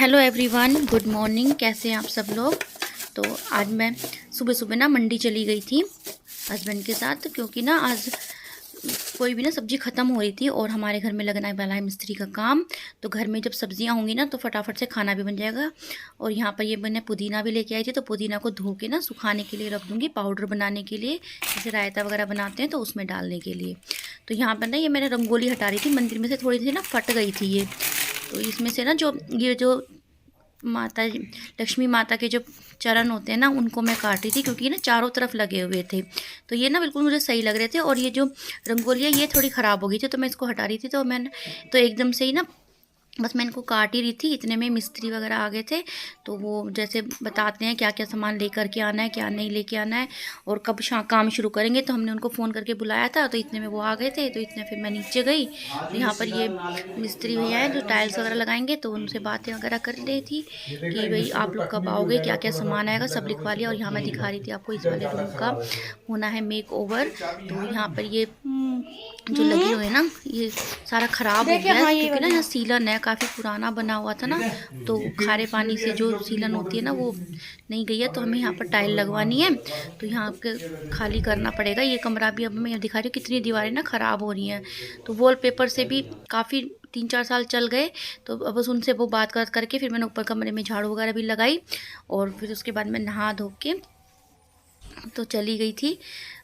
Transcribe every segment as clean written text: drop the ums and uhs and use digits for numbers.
Hello everyone, good morning. कैसे हैं आप सब लोग। तो आज मैं सुबह सुबह ना मंडी चली गई थी हस्बैंड के साथ, क्योंकि ना आज कोई भी ना सब्ज़ी ख़त्म हो रही थी और हमारे घर में लगने वाला है मिस्त्री का काम। तो घर में जब सब्जियां होंगी ना तो फटाफट से खाना भी बन जाएगा। और यहाँ पर ये मैंने पुदीना भी लेके आई थी, तो पुदीना को धो के ना सुखाने के लिए रख दूँगी, पाउडर बनाने के लिए, जैसे रायता वगैरह बनाते हैं तो उसमें डालने के लिए। तो यहाँ पर ना ये मैंने रंगोली हटा रही थी, मंदिर में से थोड़ी सी ना फट गई थी ये। तो इसमें से ना जो माता लक्ष्मी माता के जो चरण होते हैं ना, उनको मैं काट रही थी, क्योंकि ना चारों तरफ लगे हुए थे। तो ये ना बिल्कुल मुझे सही लग रहे थे। और ये जो रंगोली है ये थोड़ी ख़राब हो गई थी, तो मैं इसको हटा रही थी। तो मैंने तो एकदम से ही ना बस मैं इनको काट ही रही थी, इतने में मिस्त्री वगैरह आ गए थे। तो वो जैसे बताते हैं क्या क्या सामान लेकर के आना है, क्या नहीं लेके आना है, और कब काम शुरू करेंगे। तो हमने उनको फ़ोन करके बुलाया था, तो इतने में वो आ गए थे। तो इतने फिर मैं नीचे गई, तो यहाँ पर ये मिस्त्री भैया हैं जो टाइल्स वगैरह लगाएंगे, तो उनसे बातें वगैरह कर रही थी कि भाई आप लोग कब आओगे, क्या क्या सामान आएगा, सब लिखवा लिया। और यहाँ मैं दिखा रही थी आपको, इस वाले रूम का होना है मेक ओवर। तो यहाँ पर ये जो लगी हुई है ना, ये सारा ख़राब हो गया है, क्योंकि ना यहाँ सीलन है, काफ़ी पुराना बना हुआ था ना, तो खारे पानी से जो सीलन होती है ना वो नहीं गई है। तो हमें यहाँ पर टाइल लगवानी है, तो यहाँ पे खाली करना पड़ेगा ये कमरा भी। अब मैं यहाँ दिखा रही हूँ कितनी दीवारें ना ख़राब हो रही हैं। तो वॉलपेपर से भी काफ़ी 3-4 साल चल गए। तो अब बस उनसे वो बात करके फिर मैंने ऊपर कमरे में झाड़ू वगैरह भी लगाई, और फिर उसके बाद मैं नहा धो के तो चली गई थी।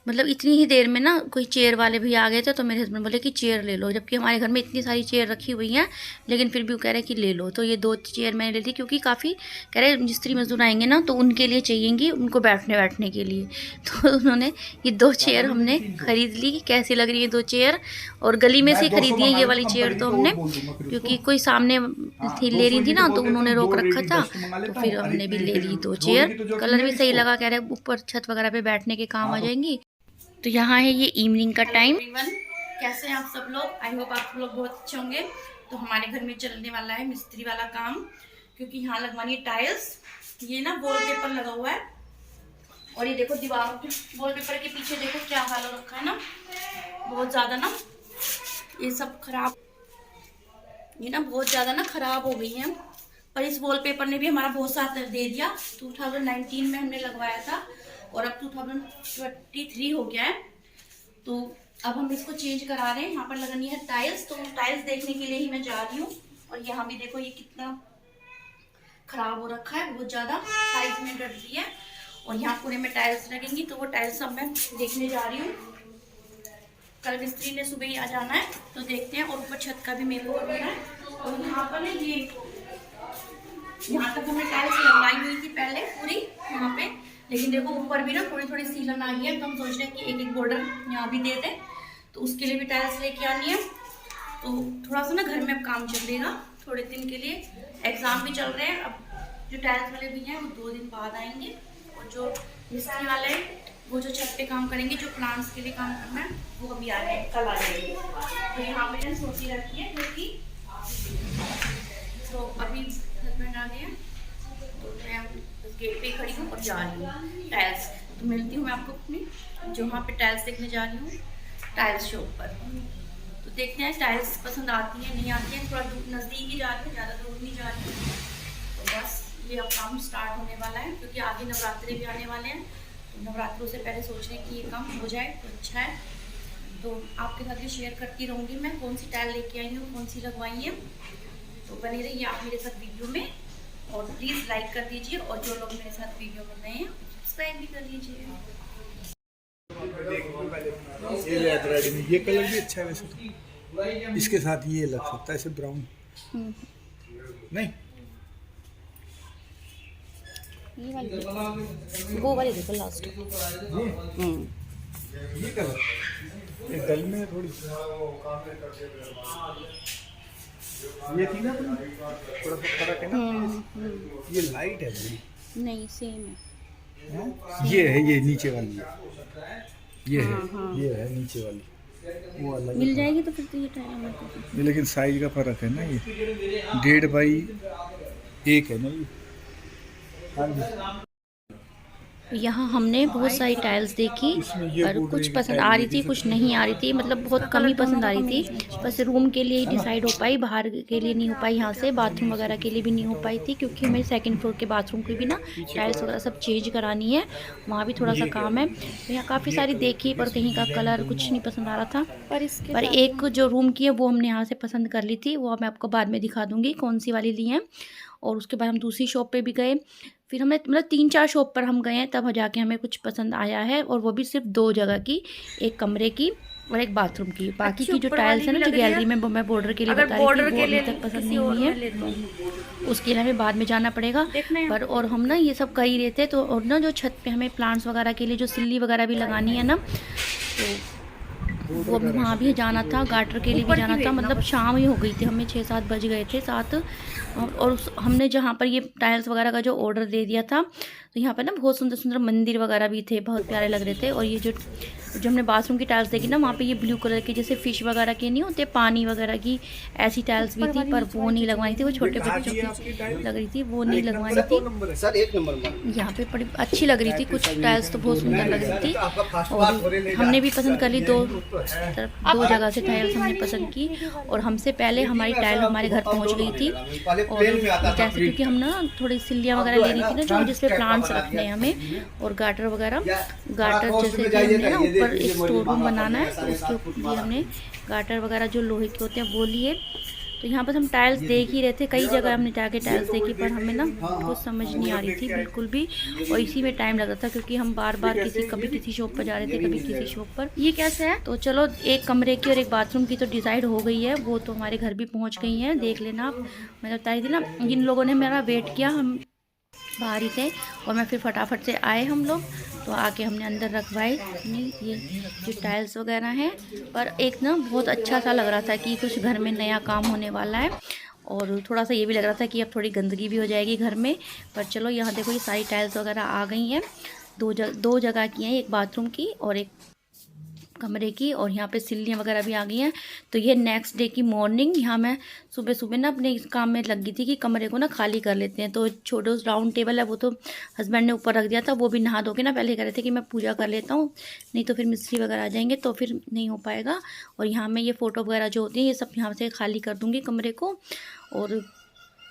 मतलब इतनी ही देर में ना कोई चेयर वाले भी आ गए थे, तो मेरे हस्बैंड बोले कि चेयर ले लो, जबकि हमारे घर में इतनी सारी चेयर रखी हुई हैं, लेकिन फिर भी वो कह रहे कि ले लो। तो ये 2 चेयर मैंने ले ली, क्योंकि काफ़ी कह रहे मिस्त्री मजदूर आएंगे ना तो उनके लिए चाहिएंगी, उनको बैठने के लिए। तो उन्होंने ये 2 चेयर हमने ख़रीद ली। कैसी लग रही है 2 चेयर, और गली में से खरीदी है ये वाली चेयर तो हमने, क्योंकि कोई सामने थी ले रही थी ना, तो उन्होंने रोक रखा था, तो फिर हमने भी ले ली 2 चेयर। कलर भी सही लगा, कह रहे ऊपर छत वगैरह पे बैठने के काम आ जाएंगी। तो यहाँ है ये इवनिंग का टाइम। कैसे हैं आप सब लोग। आई होप आप लोग बहुत अच्छे होंगे। तो हमारे घर में चलने वाला है मिस्त्री वाला काम, क्योंकि यहाँ लगवानी है टाइल्स। ये ना वॉलपेपर लगा हुआ है, और ये देखो दीवारों पे वॉलपेपर के पीछे देखो क्या हाल हो रखा है ना, बहुत ज़्यादा ना ये सब खराब, ये ना बहुत ज़्यादा ना खराब हो गई है। पर इस वॉलपेपर ने भी हमारा बहुत साथ दे दिया। 2019 में हमने लगवाया था, और अब 2023 हो गया है। तो अब हम इसको चेंज करा रहे हैं। यहाँ पर लगानी है टाइल्स, तो टाइल्स देखने के लिए ही मैं जा रही हूँ। और यहाँ भी देखो ये कितना खराब हो रखा है, बहुत ज़्यादा साइज में डर रही है। और यहाँ पूरे में टाइल्स लगेंगी, तो वो टाइल्स अब मैं देखने जा रही हूँ। कल मिस्त्री ने सुबह ही आ जाना है, तो देखते हैं। और ऊपर छत का भी मेरे को करना है। और यहाँ पर ये यहाँ तक हमने टाइल्स लगवाई हुई थी पहले पूरी यहाँ पे, लेकिन देखो ऊपर भी ना थोड़ी थोड़ी सीलन आ गई है। तो हम सोच रहे हैं कि एक एक बॉर्डर यहाँ भी दे दें, तो उसके लिए भी टाइल्स लेके आनी है। तो थोड़ा सा ना घर में अब काम चलेगा थोड़े दिन के लिए, एग्जाम भी चल रहे हैं। अब जो टाइल्स वाले भी हैं वो 2 दिन बाद आएंगे, और जो मिस्त्री वाले हैं वो जो छत पे काम करेंगे, जो प्लांट्स के लिए काम करना है, वो अभी आ रहे हैं, कल आ जाएंगे। तो यहाँ पे सोची रखी है, क्योंकि तो अभी हस्बैंड आ गए, तो मैं गेट पे खड़ी हूँ और जा रही हूँ टाइल्स। तो मिलती हूँ मैं आपको अपनी जो वहाँ पे टाइल्स देखने जा रही हूँ, टाइल्स शॉप पर। तो देखते हैं टाइल्स पसंद आती है नहीं आती है। थोड़ा नज़दीक ही जा रही हूँ, ज़्यादा दूर नहीं जा रही हूँ। तो बस ये अब काम स्टार्ट होने वाला है, क्योंकि आगे नवरात्रि भी आने वाले हैं। तो नवरात्रों से पहले सोच रहे हैं कि ये काम हो जाए तो अच्छा है। तो आपके साथ भी शेयर करती रहूँगी मैं कौन सी टाइल लेके आई हूँ, कौन सी लगवाई है। तो बने रहिए आप मेरे साथ वीडियो में, और प्लीज़ लाइक कर दीजिए, और जो लोग मेरे साथ वीडियो में नए हैं सब्सक्राइब भी कर लीजिए। ये कलर भी अच्छा है वैसे तो, इसके साथ ये लग सकता है ऐसे ब्राउन नहीं, ये वाली वो वाली देखो लास्ट। ये कलर ये डल में थोड़ी ये थी ना थोड़ा सा फर्क है ना। ये लाइट है बड़ी, नहीं सेम है। ये है, ये नीचे वाली है, ये है, ये है नीचे वाली, वो अलग मिल जाएगी तो फिर तो ये टाइल हमारे, लेकिन साइज का फर्क है ना। ये 1.5 बाई 1 है ना ये। हाँ जी, यहाँ हमने बहुत सारी टाइल्स देखी, इसमें ये पर बॉर्डर कुछ की पसंद टाइल आ ये रही भी थी, कुछ सबसे नहीं आ रही थी, मतलब बहुत कम ही पसंद आ रही थी। बस रूम के लिए ही डिसाइड हो पाई, बाहर के लिए नहीं हो पाई, यहाँ से बाथरूम वगैरह के लिए भी नहीं हो पाई थी, क्योंकि हमें सेकंड फ्लोर के बाथरूम की भी ना पीछे टाइल्स वगैरह सब चेंज करानी है, वहाँ भी थोड़ा सा ये क्या काम है। तो यहाँ काफ़ी ये सारी कलर देखी, पर इसकी कहीं का डिजाइन कलर दोनों कुछ नहीं पसंद आ रहा था। पर साथ एक जो रूम की है वो हमने यहाँ से पसंद कर ली थी, वो मैं आपको बाद में दिखा दूँगी कौन सी वाली ली है। और उसके बाद हम दूसरी शॉप पे भी गए, फिर हमें मतलब 3-4 शॉप पर हम गए हैं, तब जाके हमें कुछ पसंद आया है, और वो भी सिर्फ 2 जगह की, एक कमरे की और एक बाथरूम की। बाकी की जो टाइल्स है ना, जो गैलरी में मैं बॉर्डर के लिए बता रही थी, वो अभी तक पसंद नहीं हुई है, उसके लिए हमें बाद में जाना पड़ेगा। पर और हम ना ये सब कर ही रहे थे, तो और ना जो छत पे हमें प्लांट्स वगैरह के लिए जो सिल्ली वगैरह भी लगानी है ना, तो वो भी वहाँ भी जाना था, गाटर के लिए भी जाना था। मतलब शाम ही हो गई थी, हमें 6-7 बज गए थे 7। और हमने जहाँ पर ये टाइल्स वगैरह का जो ऑर्डर दे दिया था, तो यहाँ पर ना बहुत सुंदर सुंदर मंदिर वगैरह भी थे, बहुत प्यारे लग रहे थे। और ये जो हमने बाथरूम की टाइल्स देखी ना, वहाँ पे ये ब्लू कलर की जैसे फिश वगैरह की नहीं होते, पानी वगैरह की ऐसी टाइल्स भी थी, पर वो नहीं लगवानी थी, वो छोटे बच्चों की लग रही थी, वो नहीं लगवानी थी। सर 1 नंबर यहाँ पे बड़ी अच्छी लग रही थी, कुछ टाइल्स तो बहुत सुंदर लग रही थी, और हमने भी पसंद कर ली। दो जगह से टाइल्स हमने पसंद की, और हमसे पहले हमारी टाइल हमारे घर पहुँच गई थी। और जैसे क्योंकि हम ना थोड़ी सिल्लियाँ वगैरह ले रही थी ना, जो जिसपे प्लांट्स रखने हैं हमें, और गाटर वगैरह, गाटर जैसे कि हमने ना ऊपर एक स्टोर रूम बनाना है, तो उसके लिए हमने गाटर वगैरह जो लोहे के होते हैं वो लिए। तो यहाँ पर हम टाइल्स देख ही रहे थे, कई जगह हमने जाके टाइल्स देखी, पर हमें ना कुछ समझ नहीं आ रही थी बिल्कुल भी, और इसी में टाइम लग रहा था, क्योंकि हम बार बार कभी किसी शॉप पर जा रहे थे, कभी किसी शॉप पर। ये कैसे है? तो चलो, एक कमरे की और एक बाथरूम की तो डिसाइड हो गई है, वो तो हमारे घर भी पहुँच गई है, देख लेना आप। मैं बताई थी ना, जिन लोगों ने मेरा वेट किया, हम बाहर ही थे, और मैं फिर फटाफट से आए हम लोग, तो आके हमने अंदर रखवाई ये जो टाइल्स वगैरह हैं। पर एक ना बहुत अच्छा सा लग रहा था कि कुछ घर में नया काम होने वाला है, और थोड़ा सा ये भी लग रहा था कि अब थोड़ी गंदगी भी हो जाएगी घर में। पर चलो, यहाँ देखो ये सारी टाइल्स वगैरह आ गई हैं, दो जगह की हैं, एक बाथरूम की और एक कमरे की, और यहाँ पे सिल्लियाँ वगैरह भी आ गई हैं। तो ये नेक्स्ट डे की मॉर्निंग, यहाँ मैं सुबह सुबह ना अपने इस काम में लग गई थी कि कमरे को ना खाली कर लेते हैं। तो छोटा राउंड टेबल है, वो तो हस्बैंड ने ऊपर रख दिया था, वो भी नहा धो के ना पहले कह रहे थे कि मैं पूजा कर लेता हूँ, नहीं तो फिर मिस्त्री वगैरह आ जाएंगे तो फिर नहीं हो पाएगा। और यहाँ मैं ये फ़ोटो वगैरह जो होती हैं, ये सब यहाँ से खाली कर दूँगी कमरे को, और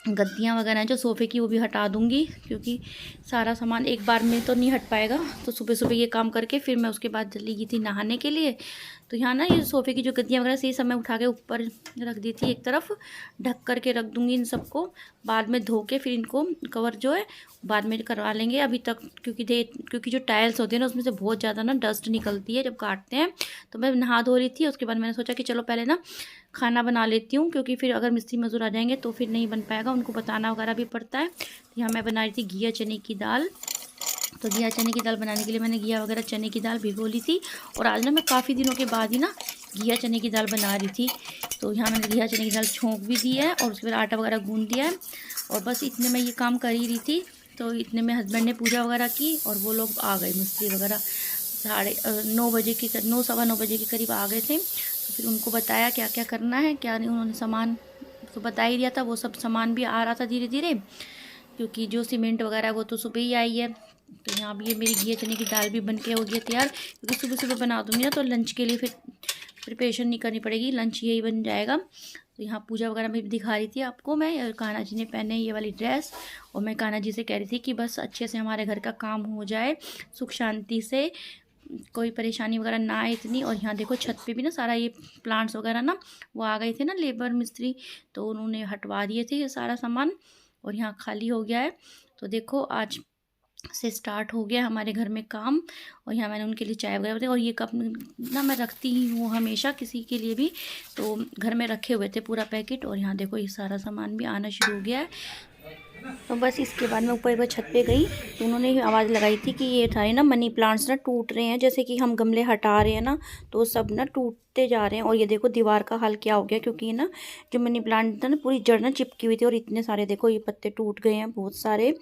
गद्दियाँ वगैरह जो सोफ़े की वो भी हटा दूँगी, क्योंकि सारा सामान एक बार में तो नहीं हट पाएगा। तो सुबह सुबह ये काम करके फिर मैं उसके बाद चली गई थी नहाने के लिए। तो यहाँ ना ये सोफ़े की जो गद्दियाँ वगैरह से सब मैं उठा के ऊपर रख दी थी, एक तरफ ढक करके रख दूँगी इन सबको, बाद में धो के फिर इनको कवर जो है बाद में करवा लेंगे। अभी तक क्योंकि जो टाइल्स होती है ना, उसमें से बहुत ज़्यादा ना डस्ट निकलती है जब काटते हैं। तो मैं नहा धो रही थी, उसके बाद मैंने सोचा कि चलो पहले ना खाना बना लेती हूँ, क्योंकि फिर अगर मिस्त्री मज़दूर आ जाएंगे तो फिर नहीं बन पाएगा, उनको बताना वगैरह भी पड़ता है। तो यहाँ मैं बना रही थी घिया चने की दाल। तो घिया चने की दाल बनाने के लिए मैंने घिया वगैरह चने की दाल भिगो ली थी, और आज ना मैं काफ़ी दिनों के बाद ही ना घिया चने की दाल बना रही थी। तो यहाँ मैंने घिया चने की दाल छोंक भी दी है, और उसके बाद आटा वगैरह गूँध दिया है, और बस इतने में ये काम कर ही रही थी। तो इतने में हस्बैंड ने पूजा वगैरह की, और वो लोग आ गए, मिस्त्री वगैरह 9:30 बजे की 9 सवा 9 बजे के करीब आ गए थे। तो फिर उनको बताया क्या क्या करना है क्या नहीं, उन्होंने सामान तो बता ही दिया था, वो सब सामान भी आ रहा था धीरे धीरे, क्योंकि जो सीमेंट वगैरह है वो तो सुबह ही आई है। तो यहाँ भी ये मेरी घिया चने की दाल भी बन के हो गई है तैयार, क्योंकि सुबह सुबह बना दूँगी ना तो लंच के लिए फिर प्रिपरेशन नहीं करनी पड़ेगी, लंच यही बन जाएगा। तो यहाँ पूजा वगैरह में दिखा रही थी आपको मैं, कान्हा जी ने पहने ये वाली ड्रेस, और मैं कान्हा जी से कह रही थी कि बस अच्छे से हमारे घर का काम हो जाए, सुख शांति से, कोई परेशानी वगैरह ना आए इतनी। और यहाँ देखो छत पे भी ना सारा ये प्लांट्स वगैरह ना वो आ गए थे ना लेबर मिस्त्री, तो उन्होंने हटवा दिए थे ये सारा सामान, और यहाँ खाली हो गया है। तो देखो आज से स्टार्ट हो गया हमारे घर में काम। और यहाँ मैंने उनके लिए चाय वगैरह, और ये कप ना मैं रखती ही हूँ हमेशा किसी के लिए भी, तो घर में रखे हुए थे पूरा पैकेट। और यहाँ देखो ये सारा सामान भी आना शुरू हो गया है। तो बस इसके बाद मैं ऊपर एक बार छत पे गई, तो उन्होंने आवाज़ लगाई थी कि ये सारे ना मनी प्लांट्स ना टूट रहे हैं, जैसे कि हम गमले हटा रहे हैं ना, तो सब ना टूटते जा रहे हैं। और ये देखो दीवार का हाल क्या हो गया, क्योंकि ना जो मनी प्लांट था ना पूरी जड़ ना चिपकी हुई थी, और इतने सारे देखो ये पत्ते टूट गए हैं बहुत सारे।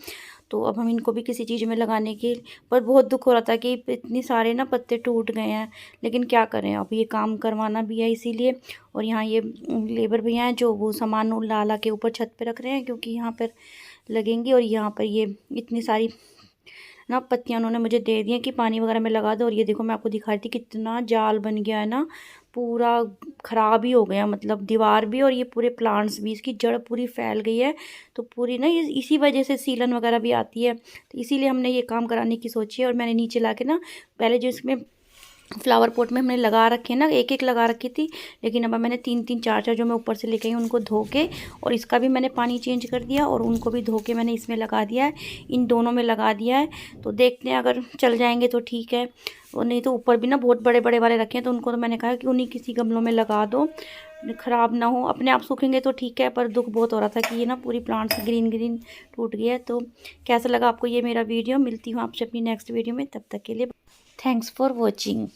तो अब हम इनको भी किसी चीज़ में लगाने के, पर बहुत दुख हो रहा था कि इतने सारे ना पत्ते टूट गए हैं, लेकिन क्या करें, अब ये काम करवाना भी है इसीलिए। और यहाँ ये लेबर भैया हैं जो वो सामान ला ला के ऊपर छत पे रख रहे हैं, क्योंकि यहाँ पर लगेंगी। और यहाँ पर ये इतनी सारी ना पत्तियाँ उन्होंने मुझे दे दी हैं कि पानी वगैरह में लगा दो। और ये देखो मैं आपको दिखा रही थी कितना जाल बन गया है ना, पूरा ख़राब ही हो गया, मतलब दीवार भी और ये पूरे प्लांट्स भी, इसकी जड़ पूरी फैल गई है। तो पूरी ना इसी वजह से सीलन वगैरह भी आती है, तो इसीलिए हमने ये काम कराने की सोची है। और मैंने नीचे ला के ना पहले जो इसमें फ्लावर पॉट में हमने लगा रखे हैं ना, एक एक लगा रखी थी, लेकिन अब मैंने 3 4 जो मैं ऊपर से लेके आई उनको धो के, और इसका भी मैंने पानी चेंज कर दिया और उनको भी धो के मैंने इसमें लगा दिया है, इन दोनों में लगा दिया है। तो देखते हैं अगर चल जाएंगे तो ठीक है, और नहीं तो ऊपर भी ना बहुत बड़े बड़े वाले रखे हैं, तो उनको तो मैंने कहा कि उन्हीं किसी गमलों में लगा दो, ख़राब ना हो। अपने आप सूखेंगे तो ठीक है, पर दुख बहुत हो रहा था कि ये ना पूरी प्लांट्स ग्रीन ग्रीन टूट गया है। तो कैसा लगा आपको ये मेरा वीडियो? मिलती हूँ आपसे अपनी नेक्स्ट वीडियो में, तब तक के लिए थैंक्स फॉर वॉचिंग।